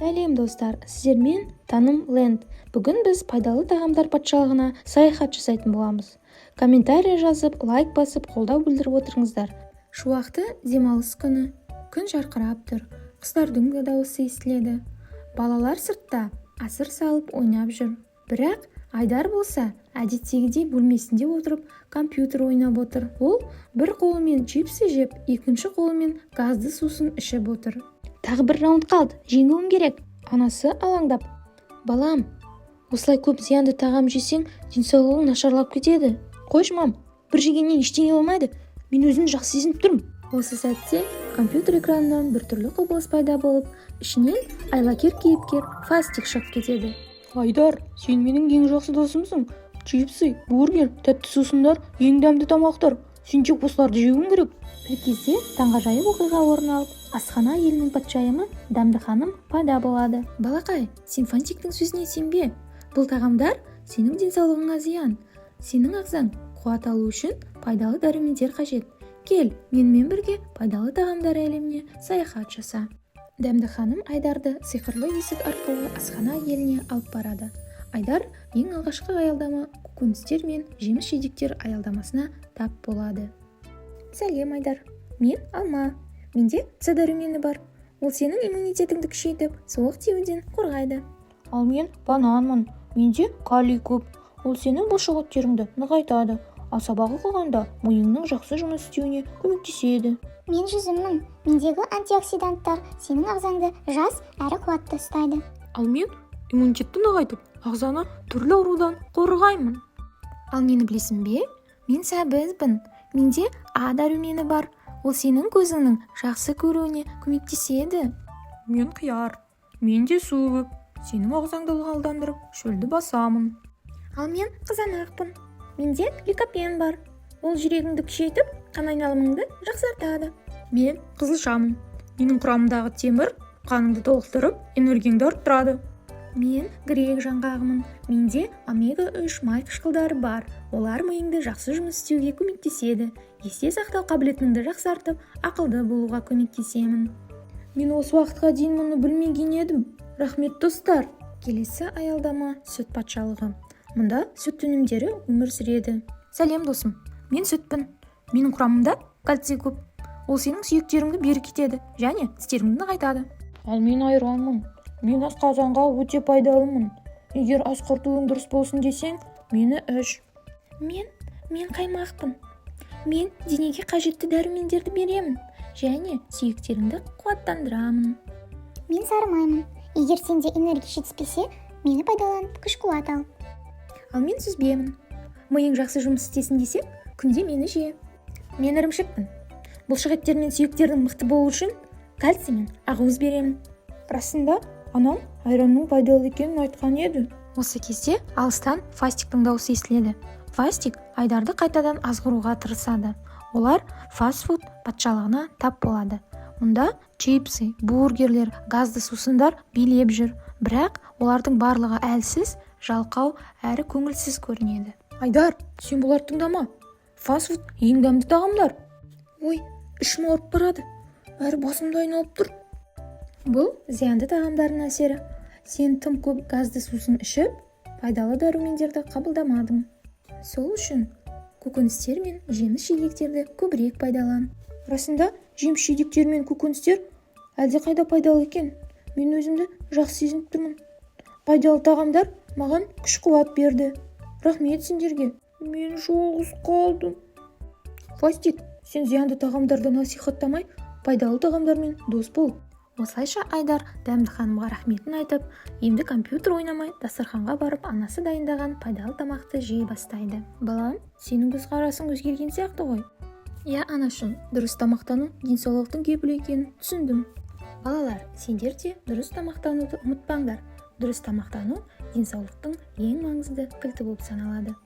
Сәлем достар, сіздермен Таным Ленд. Бүгін біз пайдалы тағамдар патшалығына саяхат жасайтын боламыз. Комментарий жазып, лайк басып, қолдау білдіріп отырыңыздар. Шуақты демалыс күні. Күн жарқырап тұр. Құстардың да дауысы естіледі. Балалар сыртта асыр салып ойнап жүр. Бірақ Айдар болса, әдеттегідей бөлмесінде отырып, компьютер ойнап отыр. Ол бір қолымен чипсы жеп, екінші қолымен газды сусын ішіп отыр. Тағы бір раунд қалды, жеңуім керек. Анасы алаңдап. Балам, осылай көп зиянды тағам жесең, денсаулығың нашарлап кетеді. Қойшы мам, бір жегеннен ештеңе болмайды. Мен өзім жақсы сезініп тұрмын. Осы сәтте компьютер экранынан біртүрлі құбылыс пайда болып, ішінен айлакер кейіпкер Фастик шығып кетеді. Айдар, сен менің ең жақсы досымсың. Чипсы, бургер, тәтті сусындар, ең дәмді тамақтар. Сен тек осыларды жеуің керек. Бір кезде таңғажайып оқиға орын алып, асхана елінің патшайымы Дәмді ханым пайда болады. Балақай, сен Фантиктің сөзіне сенбе. Бұл тағамдар сенің денсаулығыңа зиян. Сенің ағзаң қуат алу үшін пайдалы дәрумендер қажет. Кел, менімен бірге пайдалы тағамдар әлеміне саяхат жаса. Дәмді ханым Айдарды сиқырлы есік арқылы асхана еліне алып барады. Айдар ең алғашқы аялдама көкөністер мен жеміс-жидектер аялдамасына тап болады. Сәлем Айдар, мен алма. Менде С дәрумені бар. Ол сенің иммунитетіңді күшейтіп, суық тиюден қорғайды. Ал мен бананмын. Менде калий көп. Ол сенің бұлшықеттеріңді нығайтады. Ал сабақ оқығанда миыңның жақсы жұмыс істеуіне көмектеседі. Мен жүзіммін. Мендегі антиоксиданттар сенің ағзаңды жас әрі қуатты ұстайды. Ал мен иммунитетті нығайтып, ағзаны түрлі аурудан қорғаймын. Ал мені білесің бе? Мен сәбізбін. Менде А дәрумені бар. Ол сенің көзіңнің жақсы көруіне көмектеседі. Мен қияр. Менде су көп. Сенің ағзаңды ылғалдандырып, шөлді басамын. Ал мен қызанақпын. Менде ликопен бар. Ол жүрегіңді күшейтіп, қан айналымыңды жақсартады. Мен қызылшамын. Менің құрамындағы темір қаныңды толықтырып, энергияңды арттырады. Мен грек жаңғағымын. Менде омега-3 май қышқылдары бар. Олар миыңды жақсы жұмыс істеуге көмектеседі. Есте сақтау қабілетіңді жақсартып, ақылды болуға көмектесемін. Мен осы уақытқа дейін мұны білмеген едім. Рахмет достар. Келесі аялдама сүт патшалығы. Мұнда сүт өнімдері өмір сүреді. Сәлем досым, мен сүтпін. Менің құрамымда кальций көп. Ол сенің сүйектеріңді берік етеді және тістеріңді нығайтады. Ал мен айранмын. Мен асқазанға өте пайдалымын. Егер ас қорытуың дұрыс болсын десең, мені іш. Мен қаймақпын. Мен денеге қажетті дәрумендерді беремін және сүйектеріңді қуаттандырамын. Мен сарымаймын. Егер сенде энергия жетіспесе, мені пайдаланып күш-қуат ал. Ал мен сүзбемін. Миың жақсы жұмыс істесін десең, күнде мені же. Мен ірімшікпін. Бұлшық мен сүйектердің мықты болу үшін кальций мен ақуыз беремін. Расында, анам айранның пайдалы екенін айтқан еді. Осы кезде алыстан Фастиктің дауысы естіледі. Фастик Айдарды қайтадан азғыруға тырысады. Олар фастфуд патшалығына тап болады. Мұнда чипсы, бургерлер, газды сусындар билеп жүр. Бірақ олардың барлығы әлсіз, жалқау әрі көңілсіз көрінеді. Айдар, сен бұлар тыңдама. Фастфуд ең дәмді тағамдар. Ой, ішім ауырып барады. Әрі басымды айналып тұр. Бұл зиянды тағамдардың әсері. Сен тым көп газды сусын ішіп, пайдалы дәрумендерді қабылдамадың. Сол үшін көкөністер мен жеміс-жидектерді көбірек пайдалан. Расында жеміс-жидектер мен көкөністер әлдеқайда пайдалы екен. Мен өзімді жақсы сезініп тұрмын. Пайдалы тағамдар маған күш-қуат берді. Рахмет сендерге. Мен жалғыз қалдым. Фастик, сен зиянды тағамдарды насихаттамай, пайдалы тағамдармен дос бол. Осылайша Айдар Дәмді ханымға рахметін айтып, енді компьютер ойнамай, дастарханға барып, анасы дайындаған пайдалы тамақты жей бастайды. Балам, сенің көзқарасың өзгерген сияқты ғой. Я, анашым, дұрыс тамақтану денсаулықтың кепілі екенін түсіндім. Балалар, сендер де дұрыс тамақтануды ұмытпаңдар. Дұрыс тамақтану денсаулықтың ең маңызды кілті болып саналады.